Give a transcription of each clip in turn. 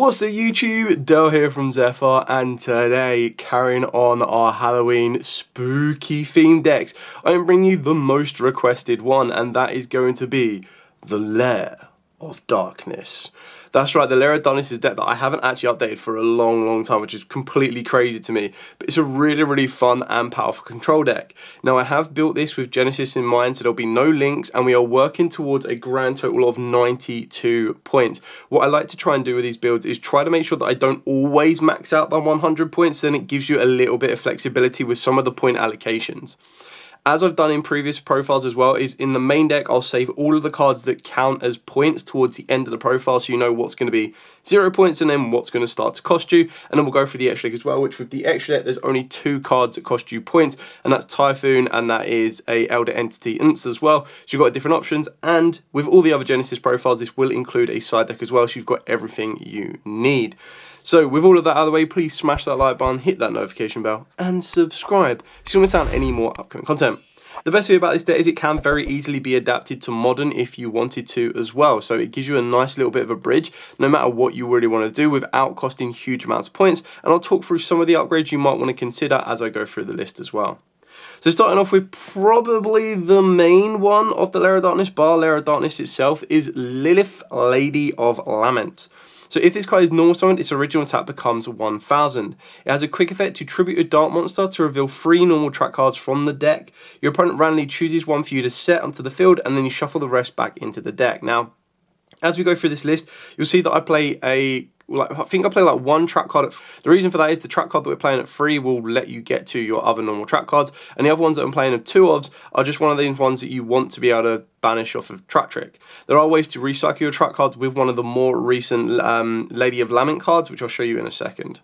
What's up YouTube, Dell here from Zephyr, and today, carrying on our Halloween spooky themed decks, I am bringing you the most requested one, and that is going to be the Lair of Darkness. That's right, the Lair of Darkness is a deck that I haven't actually updated for a long time, which is completely crazy to me, but it's a really fun and powerful control deck. Now I have built this with Genesys in mind, so there'll be no links, and we are working towards a grand total of 92 points. What I like to try and do with these builds is try to make sure that I don't always max out the 100 points, then it gives you a little bit of flexibility with some of the point allocations. As I've done in previous profiles as well, is in the main deck I'll save all of the cards that count as points towards the end of the profile, so you know what's going to be 0 points and then what's going to start to cost you, and then we'll go through the extra deck as well, which with the extra deck there's only 2 cards that cost you points, and that's Typhoon and that is a Elder Entity Ints as well, so you've got different options, and with all the other Genesys profiles this will include a side deck as well, so you've got everything you need. So with all of that out of the way, please smash that like button, hit that notification bell, and subscribe so you don't miss out on any more upcoming content. The best thing about this deck is it can very easily be adapted to modern if you wanted to as well. So it gives you a nice little bit of a bridge, no matter what you really want to do, without costing huge amounts of points. And I'll talk through some of the upgrades you might want to consider as I go through the list as well. So starting off with probably the main one of the Lair of Darkness, bar Lair of Darkness itself, is Lilith, Lady of Lament. So if this card is normal summoned, its original attack becomes 1000. It has a quick effect to tribute a dark monster to reveal 3 normal track cards from the deck. Your opponent randomly chooses one for you to set onto the field, and then you shuffle the rest back into the deck. Now, as we go through this list, you'll see that I play I think I play like 1 trap card. The reason for that is the trap card that we're playing at 3 will let you get to your other normal trap cards, and the other ones that I'm playing of 2 of are just one of these ones that you want to be able to banish off of Trap Trick. There are ways to recycle your trap cards with one of the more recent Lady of Lament cards, which I'll show you in a second.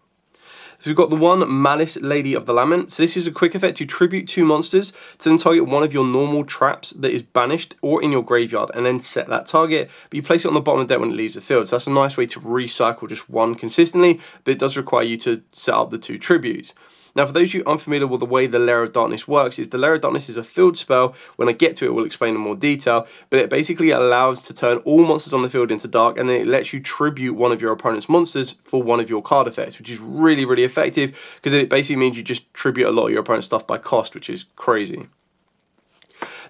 So we've got the one Malice, Lady of the Lament. So this is a quick effect to tribute 2 monsters to then target one of your normal traps that is banished or in your graveyard, and then set that target, but you place it on the bottom of the deck when it leaves the field. So that's a nice way to recycle just 1 consistently, but it does require you to set up the 2 tributes. Now, for those of you unfamiliar with the way the Lair of Darkness works, is the Lair of Darkness is a field spell. When I get to it, we'll explain in more detail, but it basically allows to turn all monsters on the field into dark, and then it lets you tribute one of your opponent's monsters for one of your card effects, which is really effective, because it basically means you just tribute a lot of your opponent's stuff by cost, which is crazy.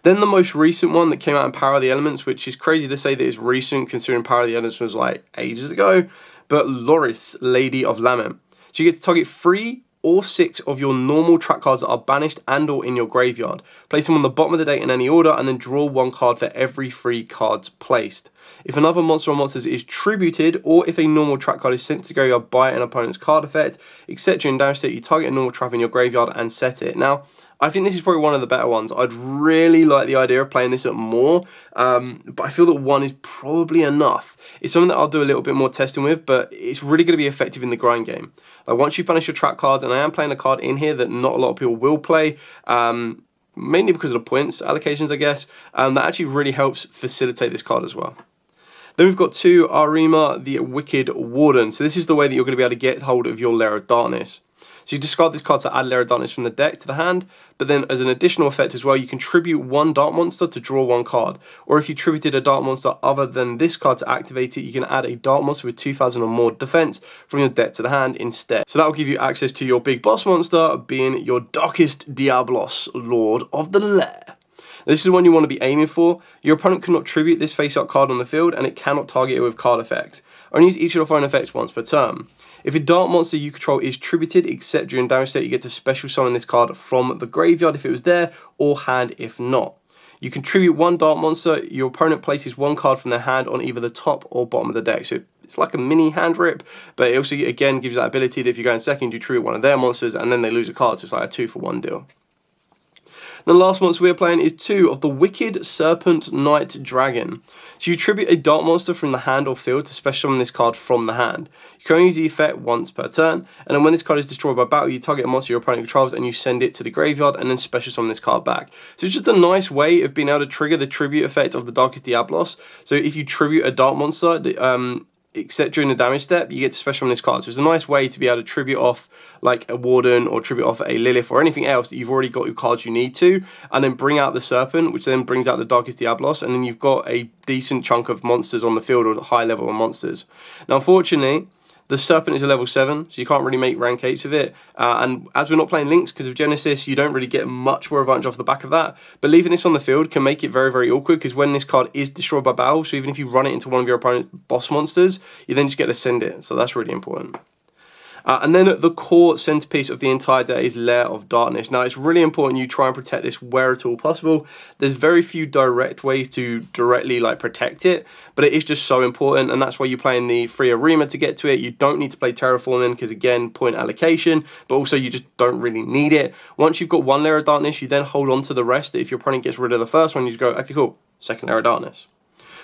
Then the most recent one that came out in Power of the Elements, which is crazy to say that it's recent considering Power of the Elements was like ages ago, but Loris, Lady of Lament. So you get to target 3 or 6 of your normal track cards that are banished and or in your graveyard. Place them on the bottom of the deck in any order, and then draw 1 card for every 3 cards placed. If another monster or monsters is tributed, or if a normal trap card is sent to graveyard by an opponent's card effect, etc. in damage state, you target a normal trap in your graveyard and set it. Now, I think this is probably one of the better ones. I'd really like the idea of playing this at more, but I feel that 1 is probably enough. It's something that I'll do a little bit more testing with, but it's really going to be effective in the grind game. Like once you banish your trap cards, and I am playing a card in here that not a lot of people will play, mainly because of the points allocations, I guess, that actually really helps facilitate this card as well. Then we've got 2 Arima, the Wicked Warden. So this is the way that you're going to be able to get hold of your Lair of Darkness. So you discard this card to add Lair of Darkness from the deck to the hand, but then as an additional effect as well, you can tribute 1 dark monster to draw 1 card. Or if you tributed a dark monster other than this card to activate it, you can add a dark monster with 2000 or more defense from your deck to the hand instead. So that will give you access to your big boss monster, being your Darkest Diablos, Lord of the Lair. This is the one you want to be aiming for. Your opponent cannot tribute this face-up card on the field, and it cannot target it with card effects. Only use each of your own effects once per turn. If a dark monster you control is tributed, except during damage state, you get to special summon this card from the graveyard if it was there, or hand if not. You can tribute 1 dark monster. Your opponent places 1 card from their hand on either the top or bottom of the deck. So it's like a mini hand rip, but it also again gives you that ability that if you go in second, you tribute one of their monsters, and then they lose a card. So it's like a 2-for-1 deal. The last monster we are playing is 2 of the Wicked Serpent Knight Dragon. So you tribute a dark monster from the hand or field to special summon this card from the hand. You can only use the effect once per turn, and then when this card is destroyed by battle, you target a monster your opponent controls and you send it to the graveyard and then special summon this card back. So it's just a nice way of being able to trigger the tribute effect of the Darkest Diablos. So if you tribute a dark monster, except during the damage step, you get to special on this card. So it's a nice way to be able to tribute off like a Warden or tribute off a Lilith or anything else that you've already got your cards you need to, and then bring out the Serpent, which then brings out the Darkest Diablos, and then you've got a decent chunk of monsters on the field or high level of monsters. Now, unfortunately, The Serpent is a level 7, so you can't really make rank 8s with it. And as we're not playing Links because of Genesys, you don't really get much more advantage off the back of that. But leaving this on the field can make it very, very awkward, because when this card is destroyed by battle, so even if you run it into one of your opponent's boss monsters, you then just get to send it. So that's really important. And then the core centerpiece of the entire deck is Lair of Darkness. Now, it's really important you try and protect this where at all possible. There's very few direct ways to directly protect it, but it is just so important, and that's why you play in the free arena to get to it. You don't need to play Terraforming because, again, point allocation, but also you just don't really need it. Once you've got one Lair of Darkness, you then hold on to the rest. If your opponent gets rid of the first one, you just go, okay, cool, second Lair of Darkness.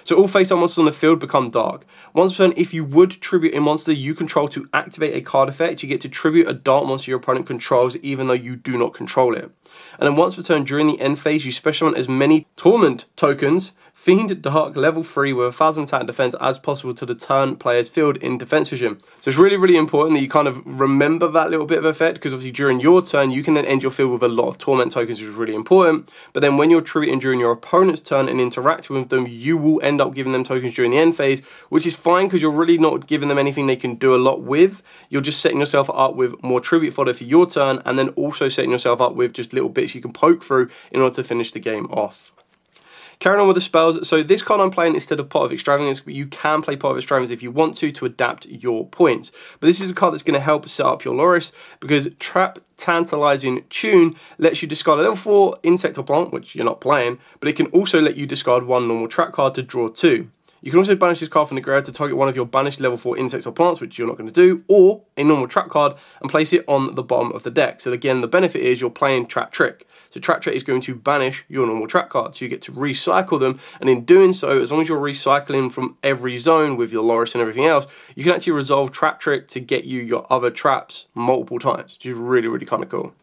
So all face-up monsters on the field become dark. Once per turn, if you would tribute a monster you control to activate a card effect, you get to tribute a dark monster your opponent controls even though you do not control it. And then once per turn during the end phase, you special summon as many Torment tokens, Fiend Dark level 3 with 1000 attack and defense as possible to the turn player's field in defense vision. So it's really, really important that you kind of remember that little bit of effect, because obviously during your turn you can then end your field with a lot of Torment tokens, which is really important. But then when you're tributing during your opponent's turn and interacting with them, you will end up giving them tokens during the end phase, which is fine because you're really not giving them anything they can do a lot with. You're just setting yourself up with more tribute fodder for your turn, and then also setting yourself up with just little bits you can poke through in order to finish the game off. Carrying on with the spells, so this card I'm playing instead of Pot of Extravagance, but you can play Pot of Extravagance if you want to adapt your points. But this is a card that's going to help set up your Loris, because Trap Tantalizing Tune lets you discard a level 4 insect or plant, which you're not playing, but it can also let you discard one normal trap card to draw 2. You can also banish this card from the graveyard to target one of your banished level 4 insects or plants, which you're not going to do, or a normal trap card and place it on the bottom of the deck. So again, the benefit is you're playing Trap Trick. So Trap Trick is going to banish your normal trap cards. So you get to recycle them, and in doing so, as long as you're recycling from every zone with your Loris and everything else, you can actually resolve Trap Trick to get you your other traps multiple times, which is really, really kind of cool.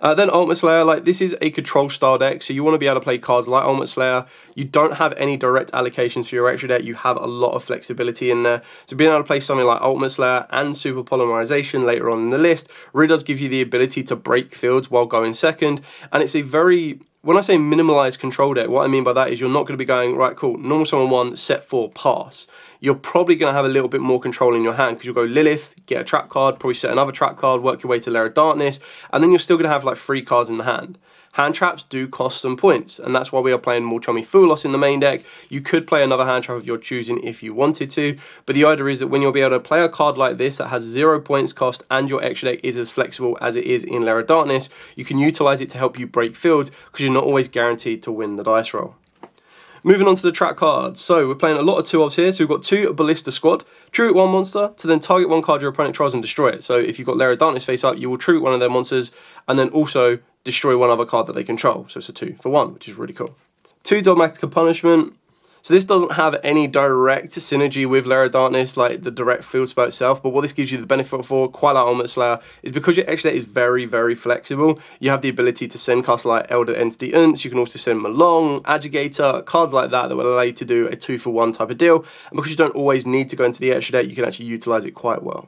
Then Ultimate Slayer, this is a control style deck, so you want to be able to play cards like Ultimate Slayer. You don't have any direct allocations for your extra deck, you have a lot of flexibility in there. So being able to play something like Ultimate Slayer and Super Polymerization later on in the list really does give you the ability to break fields while going second, and it's a very... When I say minimalized control deck, what I mean by that is you're not going to be going, right, cool, normal summon 1, set 4, pass. You're probably going to have a little bit more control in your hand, because you'll go Lilith, get a trap card, probably set another trap card, work your way to Lair of Darkness, and then you're still going to have 3 cards in the hand. Hand traps do cost some points, and that's why we are playing more Chummy Foolos in the main deck. You could play another hand trap of your choosing if you wanted to, but the idea is that when you'll be able to play a card like this that has 0 points cost and your extra deck is as flexible as it is in Lair of Darkness, you can utilize it to help you break fields, because you're not always guaranteed to win the dice roll. Moving on to the trap cards. So we're playing a lot of 2-ofs here. So we've got 2 Ballista Squad. Tribute 1 monster to then target 1 card your opponent tries and destroy it. So if you've got Lair of Darkness face up, you will tribute 1 of their monsters and then also destroy 1 other card that they control. So it's a 2 for 1, which is really cool. 2 Dogmatic Punishment. So this doesn't have any direct synergy with Lair of Darkness, like the direct field spell itself, but what this gives you the benefit for, quite like Ultimate Slayer, is because your extra deck is very, very flexible, you have the ability to send cards like Elder Entity Unts, you can also send Malong, Adjugator, cards like that will allow you to do a 2 for 1 type of deal, and because you don't always need to go into the extra deck, you can actually utilize it quite well.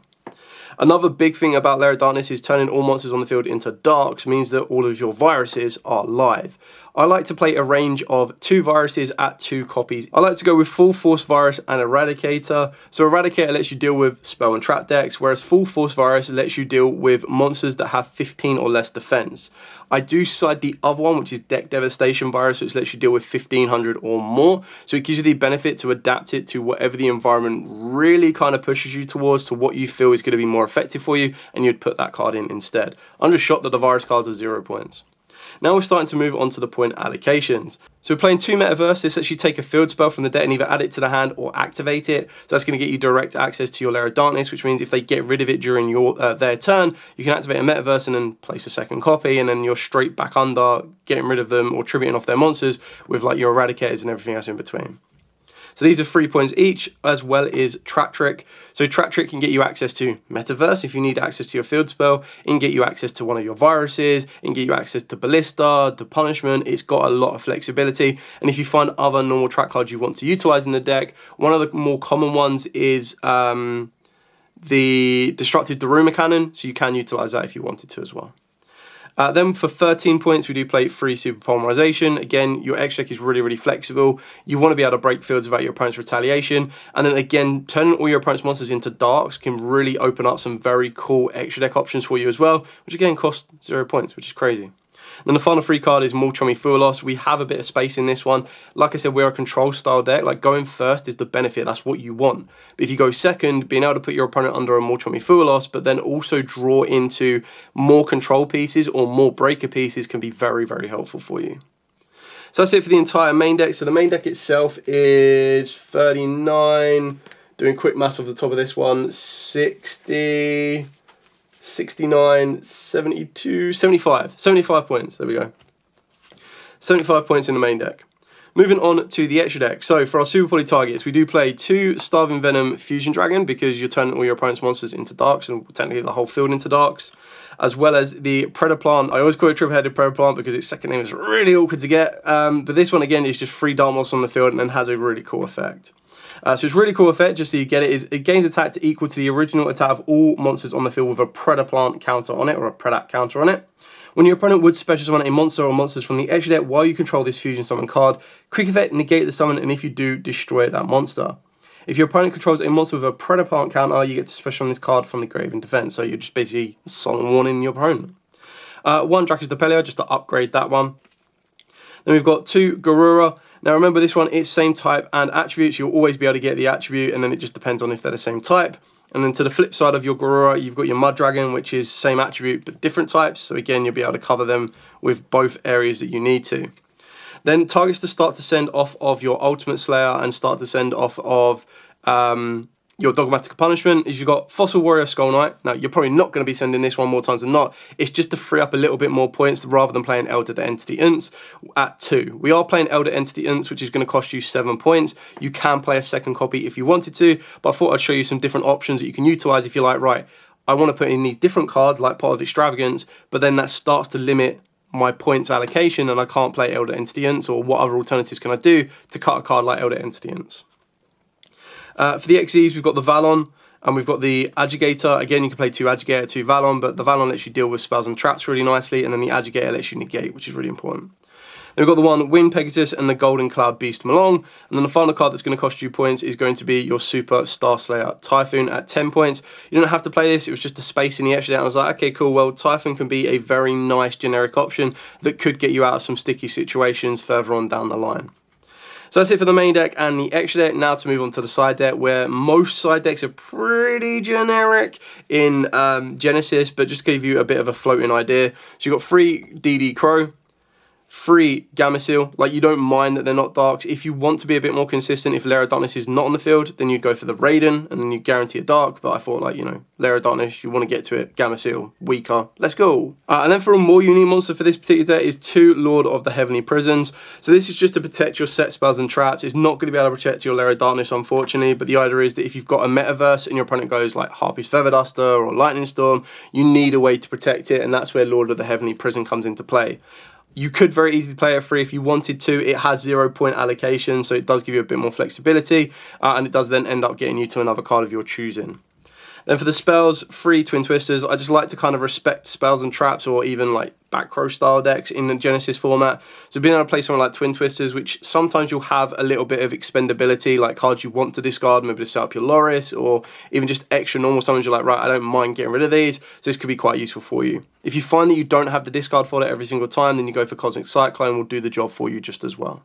Another big thing about Lair of Darkness is turning all monsters on the field into darks means that all of your viruses are live. I like to play a range of 2 viruses at 2 copies. I like to go with Full Force Virus and Eradicator. So Eradicator lets you deal with spell and trap decks, whereas Full Force Virus lets you deal with monsters that have 15 or less defense. I do side the other one, which is Deck Devastation Virus, which lets you deal with 1500 or more. So it gives you the benefit to adapt it to whatever the environment really kind of pushes you towards, to what you feel is going to be more effective for you, and you'd put that card in instead. I'm just shocked that the virus cards are 0 points. Now we're starting to move on to the point allocations. So we're playing 2 Metaverse. This lets you take a field spell from the deck and either add it to the hand or activate it. So that's going to get you direct access to your Lair of Darkness, which means if they get rid of it during your their turn, you can activate a Metaverse and then place a second copy, and then you're straight back under getting rid of them or tributing off their monsters with your Eradicators and everything else in between. So these are 3 points each, as well as Trap Trick. So Trap Trick can get you access to Metaverse if you need access to your field spell. It can get you access to one of your viruses. It can get you access to Ballista, the Punishment. It's got a lot of flexibility. And if you find other normal trap cards you want to utilize in the deck, one of the more common ones is the Destructive Daruma Cannon. So you can utilize that if you wanted to as well. Then for 13 points, we do play free Super Polymerization. Again, your extra deck is really, really flexible. You want to be able to break fields without your opponent's retaliation. And then again, turning all your opponent's monsters into darks can really open up some very cool extra deck options for you as well, which again cost 0 points, which is crazy. Then the final free card is Mulchomi Fuelos. We have a bit of space in this one. Like I said, we're a control style deck. Like going first is the benefit. That's what you want. But if you go second, being able to put your opponent under a Mulchomi Fuelos, but then also draw into more control pieces or more breaker pieces can be very, very helpful for you. So that's it for the entire main deck. So the main deck itself is 39. Doing quick maths off the top of this one. 60... 69, 72, 75. 75 points. There we go. 75 points in the main deck. Moving on to the extra deck. So for our Super Poly targets, we do play 2 Starving Venom Fusion Dragon because you're turning all your opponent's monsters into darks and technically the whole field into darks. As well as the Predator Plant. I always call it triple-headed Predator Plant because its second name is really awkward to get. But this one again is just 3 dark monsters on the field and then has a really cool effect. So it's really cool effect, just so you get it, is it gains attack to equal to the original attack of all monsters on the field with a Predator Plant counter on it, or a Predat counter on it. When your opponent would special summon a monster or monsters from the extra deck while you control this fusion summon card, quick effect, negate the summon, and if you do, destroy that monster. If your opponent controls a monster with a Predator Plant counter, you get to special summon this card from the grave in defense, so you're just basically summon warning your opponent. 1 Dracus Depelia, just to upgrade that one. Then we've got 2 Garura. Now remember this one, it's same type and attributes. You'll always be able to get the attribute, and then it just depends on if they're the same type. And then to the flip side of your Garura, you've got your Mud Dragon, which is same attribute but different types. So again, you'll be able to cover them with both areas that you need to. Then targets to start to send off of your Ultimate Slayer and start to send off of your Dogmatic Punishment is you've got Fossil Warrior Skull Knight. Now, you're probably not going to be sending this one more times than not. It's just to free up a little bit more points rather than playing Elder Entity Ints at 2. We are playing Elder Entity Ints, which is going to cost you 7 points. You can play a second copy if you wanted to, but I thought I'd show you some different options that you can utilize if you're like, right, I want to put in these different cards like Pot of Extravagance, but then that starts to limit my points allocation and I can't play Elder Entity Ints, or what other alternatives can I do to cut a card like Elder Entity Ints. For the XEs, we've got the Valon, and we've got the Adjugator. Again, you can play 2 Adjugator, 2 Valon, but the Valon lets you deal with spells and traps really nicely, and then the Adjugator lets you negate, which is really important. Then we've got the one Wind Pegasus and the Golden Cloud Beast Malong, and then the final card that's going to cost you points is going to be your Super Star Slayer Typhoon at 10 points. You don't have to play this, it was just a space in the extra deck. I was like, okay, cool, well, Typhoon can be a very nice generic option that could get you out of some sticky situations further on down the line. So that's it for the main deck and the extra deck. Now to move on to the side deck, where most side decks are pretty generic in Genesys, but just to give you a bit of a floating idea. So you've got 3 DD Crow, 3 Gameciel. Like, you don't mind that they're not darks. If you want to be a bit more consistent, if Lair of Darkness is not on the field, then you'd go for the Raiden, and then you guarantee a dark. But I thought, like, you know, Lair of Darkness, you want to get to it. Gameciel, weaker. Let's go. And then for a more unique monster for this particular deck is 2 Lord of the Heavenly Prisons. So this is just to protect your set spells and traps. It's not going to be able to protect your Lair of Darkness, unfortunately. But the idea is that if you've got a metaverse and your opponent goes like Harpy's Feather Duster or Lightning Storm, you need a way to protect it, and that's where Lord of the Heavenly Prison comes into play. You could very easily play it free if you wanted to. It has 0 point allocation, so it does give you a bit more flexibility, and it does then end up getting you to another card of your choosing. Then for the spells, 3 Twin Twisters. I just like to kind of respect spells and traps, or even like back row style decks in the Genesys format. So being able to play something like Twin Twisters, which sometimes you'll have a little bit of expendability, like cards you want to discard, maybe to set up your Loris, or even just extra normal summons. You're like, right, I don't mind getting rid of these, so this could be quite useful for you. If you find that you don't have the discard for it every single time, then you go for Cosmic Cyclone, will do the job for you just as well.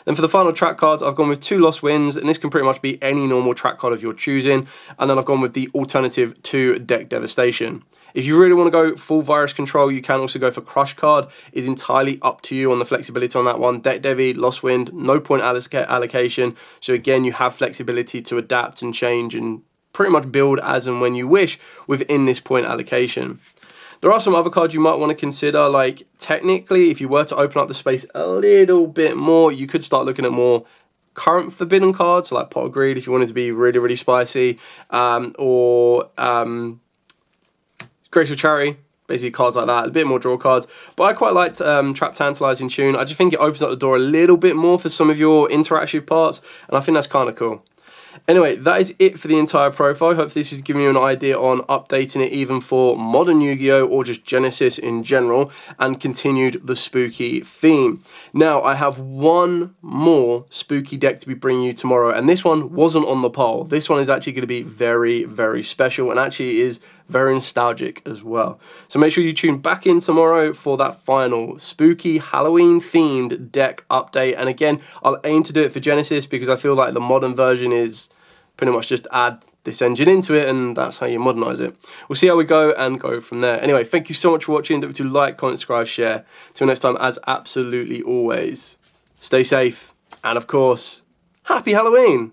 Then for the final track cards, I've gone with 2 Lost Winds, and this can pretty much be any normal track card of your choosing. And then I've gone with the alternative 2 Deck Devastation. If you really want to go full virus control, you can also go for Crush card. It's entirely up to you on the flexibility on that one. Deck Devi, Lost Wind, no point allocation. So again, you have flexibility to adapt and change and pretty much build as and when you wish within this point allocation. There are some other cards you might want to consider, like technically if you were to open up the space a little bit more, you could start looking at more current forbidden cards, so like Pot of Greed if you wanted to be really, really spicy, or Graceful Charity, basically cards like that, a bit more draw cards. But I quite liked Trap Tantalizing Tune. I just think it opens up the door a little bit more for some of your interactive parts, and I think that's kind of cool. Anyway, that is it for the entire profile. Hope this has given you an idea on updating it even for modern Yu-Gi-Oh! Or just Genesis in general, and continued the spooky theme. Now, I have one more spooky deck to be bringing you tomorrow, and this one wasn't on the poll. This one is actually going to be very, very special, and actually is very nostalgic as well. So make sure you tune back in tomorrow for that final spooky Halloween themed deck update. And again, I'll aim to do it for Genesis because I feel like the modern version is pretty much just add this engine into it, and that's how you modernize it. We'll see how we go and go from there. Anyway, thank you so much for watching. Don't forget to like, comment, subscribe, share. Till next time, as absolutely always, stay safe, and of course, happy Halloween!